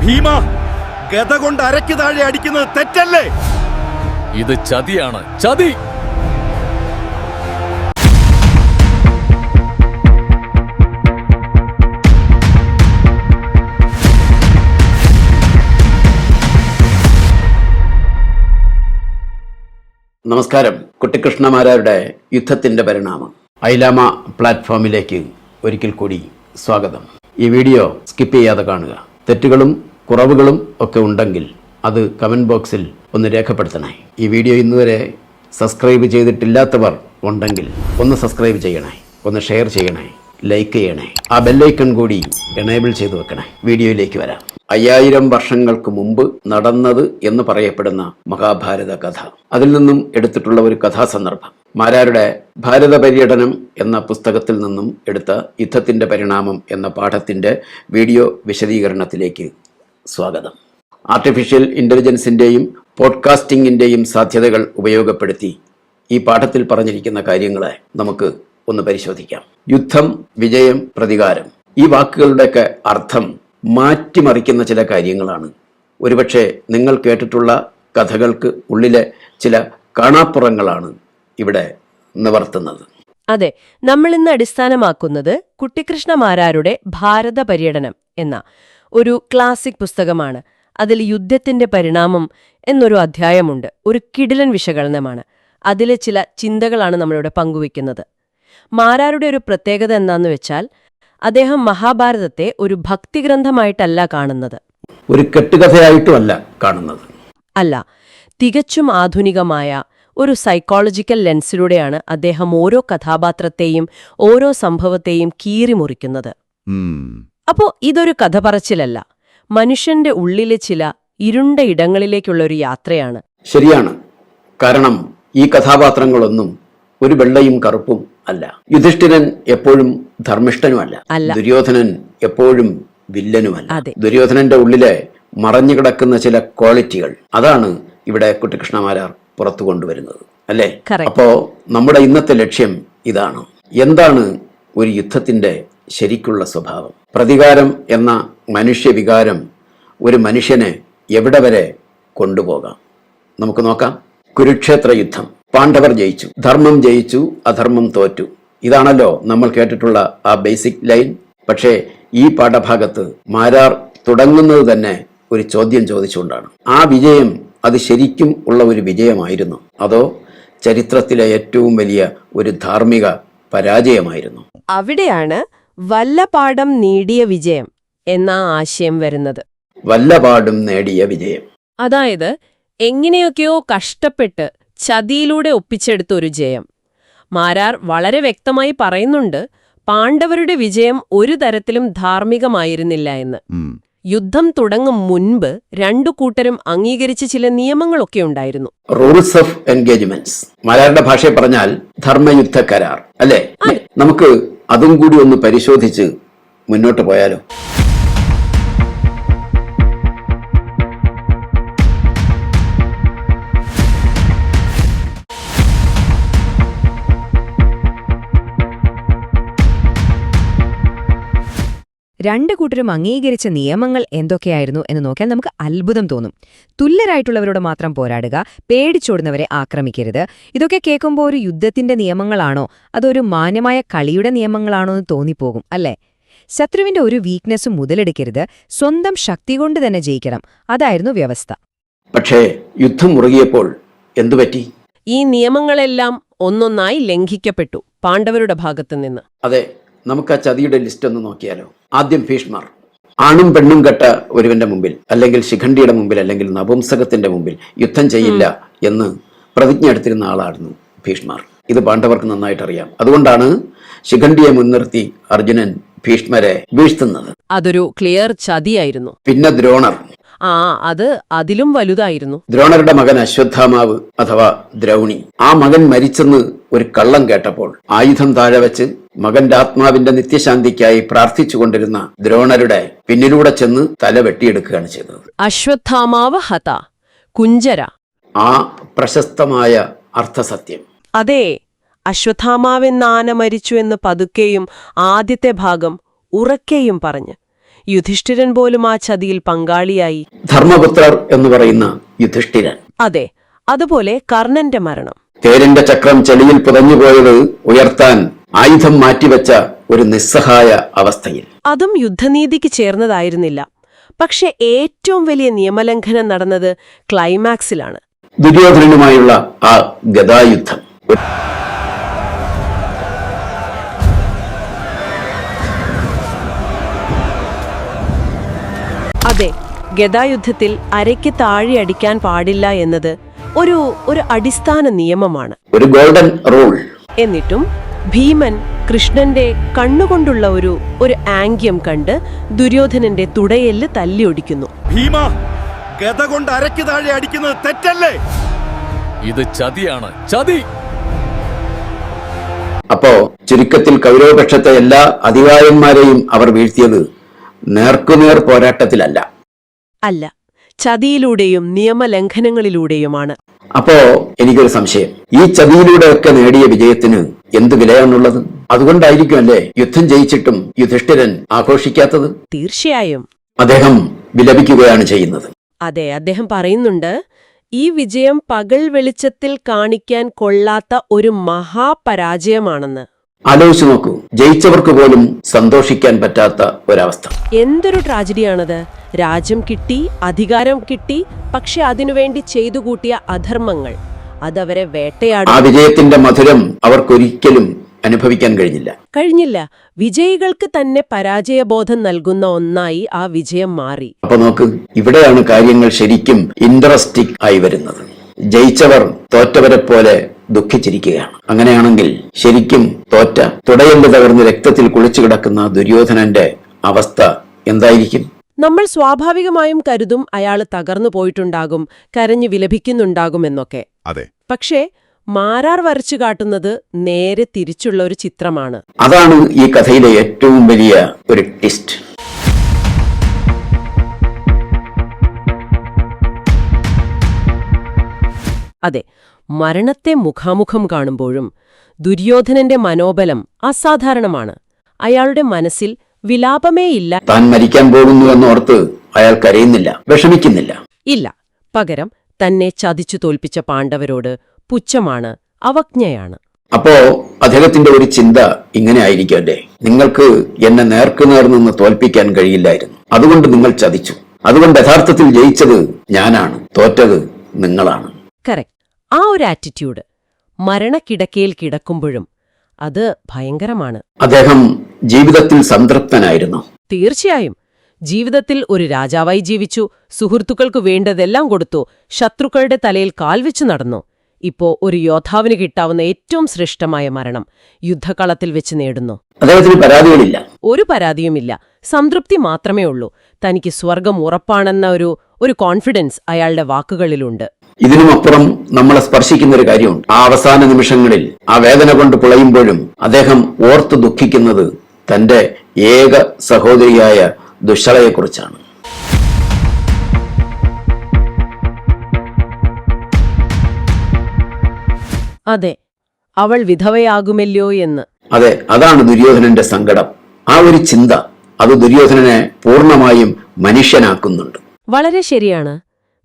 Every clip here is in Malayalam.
ഭീമ, ഗദ കൊണ്ട് അരയ്ക്ക് താഴെ അടിക്കുന്നത് തെറ്റല്ലേ? ഇത് ചതിയാണ്, ചതി. നമസ്കാരം. കുട്ടിക്കൃഷ്ണമാരാരുടെ യുദ്ധത്തിന്റെ പരിണാമം ഐലാമ പ്ലാറ്റ്ഫോമിലേക്ക് ഒരിക്കൽ കൂടി സ്വാഗതം. ഈ വീഡിയോ സ്കിപ്പ് ചെയ്യാതെ കാണുക. തെറ്റുകളും കുറവുകളും ഒക്കെ ഉണ്ടെങ്കിൽ അത് കമന്റ് ബോക്സിൽ ഒന്ന് രേഖപ്പെടുത്തണേ. ഈ വീഡിയോ ഇന്നുവരെ സബ്സ്ക്രൈബ് ചെയ്തിട്ടില്ലാത്തവർ ഉണ്ടെങ്കിൽ ഒന്ന് സബ്സ്ക്രൈബ് ചെയ്യണേ, ഒന്ന് ഷെയർ ചെയ്യണേ, ലൈക്ക് ചെയ്യണേ, ആ ബെല്ലൈക്കൺ കൂടി എനേബിൾ ചെയ്തു വെക്കണേ. വീഡിയോയിലേക്ക് വരാം. 5000 വർഷങ്ങൾക്ക് മുമ്പ് നടന്നത് എന്ന് പറയപ്പെടുന്ന മഹാഭാരത കഥ, അതിൽ നിന്നും എടുത്തിട്ടുള്ള ഒരു കഥാസന്ദർഭം. മാരാരുടെ ഭാരത പര്യടനം എന്ന പുസ്തകത്തിൽ നിന്നും എടുത്ത യുദ്ധത്തിന്റെ പരിണാമം എന്ന പാഠത്തിന്റെ വീഡിയോ വിശദീകരണത്തിലേക്ക് സ്വാഗതം. ആർട്ടിഫിഷ്യൽ ഇന്റലിജൻസിന്റെയും പോഡ്കാസ്റ്റിംഗിന്റെയും സാധ്യതകൾ ഉപയോഗപ്പെടുത്തി ഈ പാഠത്തിൽ പറഞ്ഞിരിക്കുന്ന കാര്യങ്ങളെ നമുക്ക് ഒന്ന് പരിശോധിക്കാം. യുദ്ധം, വിജയം, പ്രതികാരം, ഈ വാക്കുകളുടെയൊക്കെ അർത്ഥം മാറ്റിമറിക്കുന്ന ചില കാര്യങ്ങളാണ്. ഒരുപക്ഷെ നിങ്ങൾ കേട്ടിട്ടുള്ള കഥകൾക്ക് ഉള്ളിലെ ചില കാണാപ്പുറങ്ങളാണ് ഇവിടെ നിവർത്തുന്നത്. അതെ, നമ്മൾ ഇന്ന് അടിസ്ഥാനമാക്കുന്നത് കുട്ടിക്കൃഷ്ണമാരാരുടെ ഭാരത പര്യടനം എന്ന ഒരു ക്ലാസിക് പുസ്തകമാണ്. അതിൽ യുദ്ധത്തിന്റെ പരിണാമം എന്നൊരു അധ്യായമുണ്ട്. ഒരു കിടിലൻ വിശകലനമാണ്. അതിലെ ചില ചിന്തകളാണ് നമ്മളിവിടെ പങ്കുവയ്ക്കുന്നത്. മാരാരുടെ ഒരു പ്രത്യേകത എന്താന്ന് വെച്ചാൽ, അദ്ദേഹം മഹാഭാരതത്തെ ഒരു ഭക്തിഗ്രന്ഥമായിട്ടല്ല കാണുന്നത്, ഒരു കെട്ടുകഥയായിട്ടുമല്ല കാണുന്നത്. അല്ല, തികച്ചും ആധുനികമായ ഒരു സൈക്കോളജിക്കൽ ലെൻസിലൂടെയാണ് അദ്ദേഹം ഓരോ കഥാപാത്രത്തെയും ഓരോ സംഭവത്തെയും കീറിമുറിക്കുന്നത്. അപ്പോ ഇതൊരു കഥ പറച്ചിലല്ല, മനുഷ്യന്റെ ഉള്ളിലെ ചില ഇരുണ്ട ഇടങ്ങളിലേക്കുള്ള ഒരു യാത്രയാണ്. ശരിയാണ്. കാരണം ഈ കഥാപാത്രങ്ങളൊന്നും ഒരു വെള്ളയും കറുപ്പും അല്ല. യുധിഷ്ഠിരൻ എപ്പോഴും ധർമ്മിഷ്ഠനുമല്ല, ദുര്യോധനൻ എപ്പോഴും വില്ലനുമല്ല. ദുര്യോധനന്റെ ഉള്ളിലെ മറഞ്ഞുകിടക്കുന്ന ചില ക്വാളിറ്റികൾ, അതാണ് ഇവിടെ കുട്ടിക്കൃഷ്ണമാരാർ പുറത്തു കൊണ്ടുവരുന്നത്, അല്ലേ? അപ്പോ നമ്മുടെ ഇന്നത്തെ ലക്ഷ്യം ഇതാണ്. എന്താണ് ഒരു യുദ്ധത്തിന്റെ ശരിക്കുള്ള സ്വഭാവം? പ്രതികാരം എന്ന മനുഷ്യവികാരം ഒരു മനുഷ്യനെ എവിടെ വരെ കൊണ്ടുപോകാം? നമുക്ക് നോക്കാം. കുരുക്ഷേത്ര യുദ്ധം, പാണ്ഡവർ ജയിച്ചു, ധർമ്മം ജയിച്ചു, അധർമ്മം തോറ്റു. ഇതാണല്ലോ നമ്മൾ കേട്ടിട്ടുള്ള ആ ബേസിക് ലൈൻ. പക്ഷേ ഈ പാഠഭാഗത്ത് മാരാർ തുടങ്ങുന്നത് തന്നെ ഒരു ചോദ്യം ചോദിച്ചുകൊണ്ടാണ്. ആ വിജയം അത് ശരിക്കും ഉള്ള ഒരു വിജയമായിരുന്നു, അതോ ചരിത്രത്തിലെ ഏറ്റവും വലിയ ഒരു ധാർമ്മിക പരാജയമായിരുന്നു? അവിടെയാണ് വല്ലപാഠം നേടിയ വിജയം എന്ന ആശയം വരുന്നത്. വല്ലപാഠം നേടിയ വിജയം, അതായത് എങ്ങനെയൊക്കെയോ കഷ്ടപ്പെട്ട് ചതിയിലൂടെ ഒപ്പിച്ചെടുത്ത ഒരു ജയം. മാരാർ വളരെ വ്യക്തമായി പറയുന്നുണ്ട്, പാണ്ഡവരുടെ വിജയം ഒരു തരത്തിലും ധാർമ്മികമായിരുന്നില്ല എന്ന്. യുദ്ധം തുടങ്ങും മുൻപ് രണ്ടു കൂട്ടരും അംഗീകരിച്ച ചില നിയമങ്ങളൊക്കെ ഉണ്ടായിരുന്നു. റൂൾസ് ഓഫ് എൻഗേജ്മെന്റ്സ്, മാരാരുടെ ഭാഷയിൽ പറഞ്ഞാൽ ധർമ്മയുദ്ധ കരാർ, അല്ലേ? നമുക്ക് അതും കൂടി ഒന്ന് പരിശോധിച്ച് മുന്നോട്ട് പോയാലോ? രണ്ടു കൂട്ടരും അംഗീകരിച്ച നിയമങ്ങൾ എന്തൊക്കെയായിരുന്നു എന്ന് നോക്കിയാൽ നമുക്ക് അത്ഭുതം തോന്നും. തുല്യരായിട്ടുള്ളവരോട് മാത്രം പോരാടുക, പേടിച്ചോടുന്നവരെ ആക്രമിക്കരുത്. ഇതൊക്കെ കേൾക്കുമ്പോൾ ഒരു യുദ്ധത്തിന്റെ നിയമങ്ങളാണോ അതൊരു മാന്യമായ കളിയുടെ നിയമങ്ങളാണോ എന്ന് തോന്നിപ്പോകും, അല്ലേ? ശത്രുവിന്റെ ഒരു വീക്ക്നെസ്സും മുതലെടുക്കരുത്, സ്വന്തം ശക്തി കൊണ്ട് തന്നെ ജയിക്കണം, അതായിരുന്നു വ്യവസ്ഥ. പക്ഷേ യുദ്ധം മുറുകിയപ്പോൾ എന്തുപറ്റി? ഈ നിയമങ്ങളെല്ലാം ഒന്നൊന്നായി ലംഘിക്കപ്പെട്ടു പാണ്ഡവരുടെ ഭാഗത്തുനിന്ന്. അതെ, നമുക്ക് ആ ചതിയുടെ ലിസ്റ്റ് ഒന്ന് നോക്കിയാലോ? ആദ്യം ഭീഷ്മർ. ആണും പെണ്ണും കെട്ട ഒരുവന്റെ മുമ്പിൽ, അല്ലെങ്കിൽ ശിഖണ്ഡിയുടെ മുമ്പിൽ, അല്ലെങ്കിൽ നപുംസകത്തിന്റെ മുമ്പിൽ യുദ്ധം ചെയ്യില്ല എന്ന് പ്രതിജ്ഞ എടുത്തിരുന്ന ആളായിരുന്നു ഭീഷ്മർ. ഇത് പാണ്ഡവർക്ക് നന്നായിട്ട് അറിയാം. അതുകൊണ്ടാണ് ശിഖണ്ഡിയെ മുൻനിർത്തി അർജുനൻ ഭീഷ്മരെ വീഴ്ത്തുന്നത്. അതൊരു ക്ലിയർ ചതിയായിരുന്നു. പിന്നെ ദ്രോണർ. അത് അതിലും വലുതായിരുന്നു. ദ്രോണരുടെ മകൻ അശ്വത്ഥാമാവ് അഥവാ ദ്രൗണി. ആ മകൻ മരിച്ചെന്ന് ഒരു കള്ളം കേട്ടപ്പോൾ ആയുധം താഴെ വെച്ച് മകന്റെ ആത്മാവിന്റെ നിത്യശാന്തിക്കായി പ്രാർത്ഥിച്ചുകൊണ്ടിരുന്ന ദ്രോണരുടെ പിന്നിലൂടെ ചെന്ന് തല വെട്ടിയെടുക്കുകയാണ് ചെയ്തത്. അശ്വത്ഥാമാവ് ഹത കുഞ്ചര, ആ പ്രശസ്തമായ അർത്ഥസത്യം. അതെ, അശ്വത്ഥാമാവെന്ന ആന മരിച്ചു എന്ന് പതുക്കെയും ആദ്യത്തെ ഭാഗം ഉറക്കെയും പറഞ്ഞ് യുധിഷ്ഠിരൻ പോലും ആ ചതിയിൽ പങ്കാളിയായി. ധർമ്മപുത്രർ എന്ന് പറയുന്ന യുധിഷ്ഠിരൻ. അതെ, അതുപോലെ കർണന്റെ മരണം. തേരിന്റെ ചക്രം ചെളിയിൽ പുതഞ്ഞുപോയത് ഉയർത്താൻ ആയുധം മാറ്റിവെച്ച ഒരു നിസ്സഹായ അവസ്ഥയിൽ. അതും യുദ്ധനീതിക്ക് ചേർന്നതായിരുന്നില്ല. പക്ഷെ ഏറ്റവും വലിയ നിയമലംഘനം നടന്നത് ക്ലൈമാക്സിലാണ്. ദുര്യോധനനുമായുള്ള ആ ഗദായുദ്ധം. അതെ, ഗദായുദ്ധത്തിൽ അരയ്ക്ക് താഴെ അടിക്കാൻ പാടില്ല എന്നത് ഒരു അടിസ്ഥാന നിയമമാണ്, ഒരു ഗോൾഡൻ റൂൾ. എന്നിട്ടും ഭീമൻ കൃഷ്ണന്റെ കണ്ണുകൊണ്ടുള്ള ഒരു ആംഗ്യം കണ്ട് ദുര്യോധനന്റെ തുടയെല്ല് തല്ലിയൊടിക്കുന്നു. ഭീമ, ഗത കൊണ്ട് അരയ്ക്ക് താഴെ അടിക്കുന്നത് തെറ്റല്ലേ? ഇത് ചതിയാണ്, ചതി. അപ്പോ ചുരുക്കത്തിൽ കൗരവപക്ഷത്തെ എല്ലാ അധികാരന്മാരെയും അവർ വീഴ്ത്തിയത് നേർക്കുനേർ പോരാട്ടത്തിലല്ല, അല്ല, ചതിയിലൂടെയും നിയമലംഘനങ്ങളിലൂടെയുമാണ്. അപ്പോ എനിക്കൊരു സംശയം, ഈ ചതിയിലൂടെയൊക്കെ നേടിയ വിജയത്തിന് എന്ത് വിലയാണുള്ളത്? അതുകൊണ്ടായിരിക്കും അല്ലേ യുദ്ധം ജയിച്ചിട്ടും യുധിഷ്ഠിരൻ ആഘോഷിക്കാത്തത്? തീർച്ചയായും. അദ്ദേഹം വിലപിക്കുകയാണ് ചെയ്യുന്നത്. അതെ, അദ്ദേഹം പറയുന്നുണ്ട്, ഈ വിജയം പകൽ വെളിച്ചത്തിൽ കാണിക്കാൻ കൊള്ളാത്ത ഒരു മഹാപരാജയമാണെന്ന്. ആലോചിച്ചു നോക്കൂ, ജയിച്ചവർക്ക് പോലും സന്തോഷിക്കാൻ പറ്റാത്ത ഒരവസ്ഥ. എന്തൊരു ട്രാജഡിയാണത്. രാജ്യം കിട്ടി, അധികാരം കിട്ടി, പക്ഷെ അതിനുവേണ്ടി ചെയ്തു കൂട്ടിയ അധർമ്മങ്ങൾ അതവരെ വേട്ടയാടി. ആ വിജയത്തിന്റെ മധുരം അവർക്കൊരിക്കലും അനുഭവിക്കാൻ കഴിഞ്ഞില്ല. വിജയികൾക്ക് തന്നെ പരാജയബോധം നൽകുന്ന ഒന്നായി ആ വിജയം മാറി. അപ്പൊ നോക്ക്, ഇവിടെയാണ് കാര്യങ്ങൾ ശരിക്കും ഇൻട്രസ്റ്റിംഗ് ആയി വരുന്നത്. ജയിച്ചവർ തോറ്റവരെ പോലെ ദുഃഖിച്ചിരിക്കുകയാണ്. അങ്ങനെയാണെങ്കിൽ ശരിക്കും തോറ്റ, തുടയെല്ല് തകർന്ന് രക്തത്തിൽ കുളിച്ചു കിടക്കുന്ന ദുര്യോധനന്റെ അവസ്ഥ എന്തായിരിക്കും? നമ്മൾ സ്വാഭാവികമായും കരുതും അയാൾ തകർന്നു പോയിട്ടുണ്ടാകും, കരഞ്ഞു വിലപിക്കുന്നുണ്ടാകുമെന്നൊക്കെ. അതെ, പക്ഷേ മാരാർ വരച്ചു കാട്ടുന്നത് നേരെ തിരിച്ചുള്ള ഒരു ചിത്രമാണ്. അതാണ് ഈ കഥയിലെ ഏറ്റവും വലിയ ഒരു ട്വിസ്റ്റ്. അതെ, മരണത്തെ മുഖാമുഖം കാണുമ്പോഴും ദുര്യോധനന്റെ മനോബലം അസാധാരണമാണ്. അയാളുടെ മനസ്സിൽ വിലാപമേയില്ല. താൻ മരിക്കാൻ പോകുന്നു എന്നോർത്ത് അയാൾ കരയുന്നില്ല, വിഷമിക്കുന്നില്ല. ഇല്ല, പകരം തന്നെ ചതിച്ചു തോൽപ്പിച്ച പാണ്ഡവരോട് പുച്ഛമാണ്, അവജ്ഞയാണ്. അപ്പോ അദ്ദേഹത്തിന്റെ ഒരു ചിന്ത ഇങ്ങനെ ആയിരിക്കും അല്ലേ, നിങ്ങൾക്ക് എന്നെ നേർക്കുനേർ നിന്ന് തോൽപ്പിക്കാൻ കഴിയില്ലായിരുന്നു, അതുകൊണ്ട് നിങ്ങൾ ചതിച്ചു. അതുകൊണ്ട് യഥാർത്ഥത്തിൽ ജയിച്ചത് ഞാനാണ്, തോറ്റത് നിങ്ങളാണ്. കറക്റ്റ്. ആ ഒരു ആറ്റിറ്റ്യൂഡ് മരണക്കിടക്കയിൽ കിടക്കുമ്പോഴും അത് ഭയങ്കരമാണ്. അദ്ദേഹം ജീവിതത്തിൽ സംതൃപ്തനായിരുന്നു. തീർച്ചയായും. ജീവിതത്തിൽ ഒരു രാജാവായി ജീവിച്ചു, സുഹൃത്തുക്കൾക്ക് വേണ്ടതെല്ലാം കൊടുത്തു, ശത്രുക്കളുടെ തലയിൽ കാൽവെച്ചു നടന്നു. ഇപ്പോ ഒരു യോദ്ധാവിന് കിട്ടാവുന്ന ഏറ്റവും ശ്രേഷ്ഠമായ മരണം യുദ്ധകളത്തിൽ വെച്ച് നേടുന്നു. അദ്ദേഹത്തിന് പരാതികളില്ല, ഒരു പരാതിയുമില്ല, സംതൃപ്തി മാത്രമേ ഉള്ളൂ. തനിക്ക് സ്വർഗം ഉറപ്പാണെന്ന ഒരു കോൺഫിഡൻസ് അയാളുടെ വാക്കുകളിലുണ്ട്. ഇതിനുമപ്പുറം നമ്മളെ സ്പർശിക്കുന്ന ഒരു കാര്യമുണ്ട്. ആ അവസാന നിമിഷങ്ങളിൽ ആ വേദന കൊണ്ട് പുളയുമ്പോഴും അദ്ദേഹം ഓർത്തു ദുഃഖിക്കുന്നത് തന്റെ ഏക സഹോദരിയായ ദുശ്ശളയെക്കുറിച്ചാണ്. അതെ, അവൾ വിധവയാകുമല്ലോ എന്ന്. അതെ, അതാണ് ദുര്യോധനന്റെ സങ്കടം. ആ ഒരു ചിന്ത അത് ദുര്യോധനനെ പൂർണ്ണമായും മനുഷ്യനാക്കുന്നുണ്ട്. വളരെ ശരിയാണ്.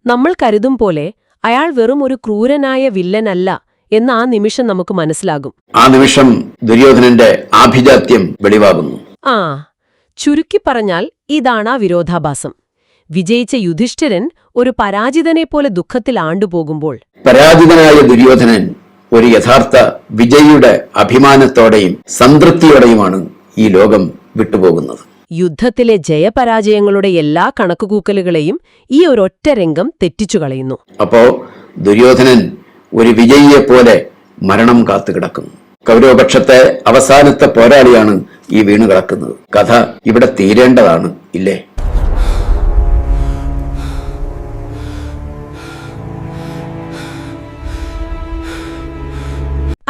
നമ്മൾ കരുതും പോലെ അയാൾ വെറും ഒരു ക്രൂരനായ വില്ലനല്ല എന്ന് ആ നിമിഷം നമുക്ക് മനസ്സിലാകും. ആ നിമിഷം ദുര്യോധനന്റെ ആഭിജാത്യം വെളിവാകുന്നു. ചുരുക്കി പറഞ്ഞാൽ ഇതാണ് ആ വിരോധാഭാസം. വിജയിച്ച യുധിഷ്ഠിരൻ ഒരു പരാജിതനെപ്പോലെ ദുഃഖത്തിൽ ആണ്ടുപോകുമ്പോൾ, പരാജിതനായ ദുര്യോധനൻ ഒരു യഥാർത്ഥ വിജയിയുടെ അഭിമാനത്തോടെയും സംതൃപ്തിയോടെയുമാണ് ഈ ലോകം വിട്ടുപോകുന്നത്. യുദ്ധത്തിലെ ജയപരാജയങ്ങളുടെ എല്ലാ കണക്കുകൂക്കലുകളെയും ഈ ഒരൊറ്റ രംഗം തെറ്റിച്ചു കളയുന്നു. അപ്പോ ദുര്യോധനൻ ഒരു വിജയിയെപ്പോലെ മരണം കാത്തുകിടക്കുന്നു. കൗരവപക്ഷത്തെ അവസാനത്തെ പോരാളിയാണ് ഈ വീണു കിടക്കുന്നത്. കഥ ഇവിടെ തീരേണ്ടതാണ്, ഇല്ലേ?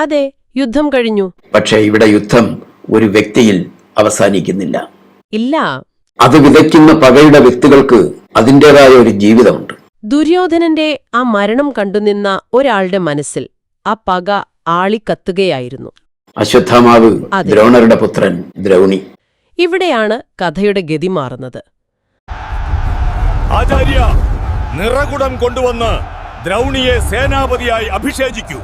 അതെ, യുദ്ധം കഴിഞ്ഞു. പക്ഷേ ഇവിടെ യുദ്ധം ഒരു വ്യക്തിയിൽ അവസാനിക്കുന്നില്ല. ഇല്ല, അത് വിതയ്ക്കുന്ന പകയുടെ വിത്തുകൾക്ക് അതിൻ്റെതായ ഒരു ജീവിതമുണ്ട്. ദുര്യോധനന്റെ ആ മരണം കണ്ടുനിന്ന ഒരാളുടെ മനസ്സിൽ ആ പക ആളിക്കത്തുകയായിരുന്നു. അശ്വത്ഥാമാവ്, ദ്രോണരുടെ പുത്രൻ ദ്രൗണി. ഇവിടെയാണ് കഥയുടെ ഗതി മാറുന്നത്. ആചാര്യ, നിറകുടം കൊണ്ടുവന്ന് ദ്രൗണിയെ സേനാപതിയായി അഭിഷേചിക്കൂ.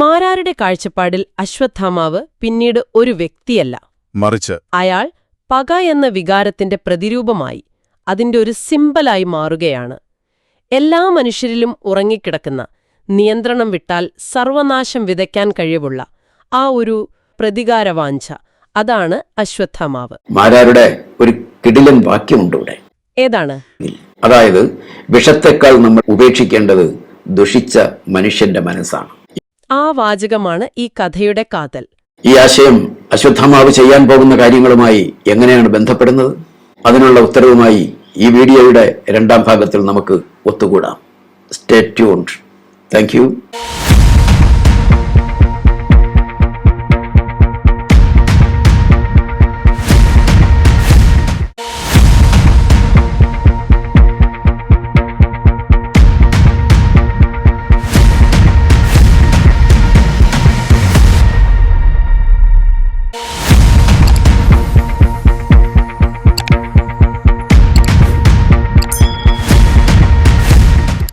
മാരാരുടെ കാഴ്ചപ്പാടിൽ അശ്വത്ഥാമാവ് പിന്നീട് ഒരു വ്യക്തിയല്ല, മറിച്ച് അയാൾ പക എന്ന വികാരത്തിന്റെ പ്രതിരൂപമായി, അതിന്റെ ഒരു സിംബലായി മാറുകയാണ്. എല്ലാ മനുഷ്യരിലും ഉറങ്ങിക്കിടക്കുന്ന, നിയന്ത്രണം വിട്ടാൽ സർവനാശം വിതയ്ക്കാൻ കഴിവുള്ള ആ ഒരു പ്രതികാരവാഞ്ച, അതാണ് അശ്വത്ഥാമാവ്. മാരാരുടെ ഒരു കിടിലൻ വാക്യമുണ്ട് ഇവിടെ. ഏതാണ്? അതായത്, വിഷത്തെക്കാൾ നമ്മൾ ഉപേക്ഷിക്കേണ്ടത് ദുഷിച്ച മനുഷ്യന്റെ മനസ്സാണ്. ആ വാചകമാണ് ഈ കഥയുടെ കാതൽ. ഈ ആശയം അശ്വത്ഥാമാവ് ചെയ്യാൻ പോകുന്ന കാര്യങ്ങളുമായി എങ്ങനെയാണ് ബന്ധപ്പെടുന്നത്? അതിനുള്ള ഉത്തരവുമായി ഈ വീഡിയോയുടെ 2ാം ഭാഗത്തിൽ നമുക്ക് ഒത്തുകൂടാം. Stay tuned. Thank U.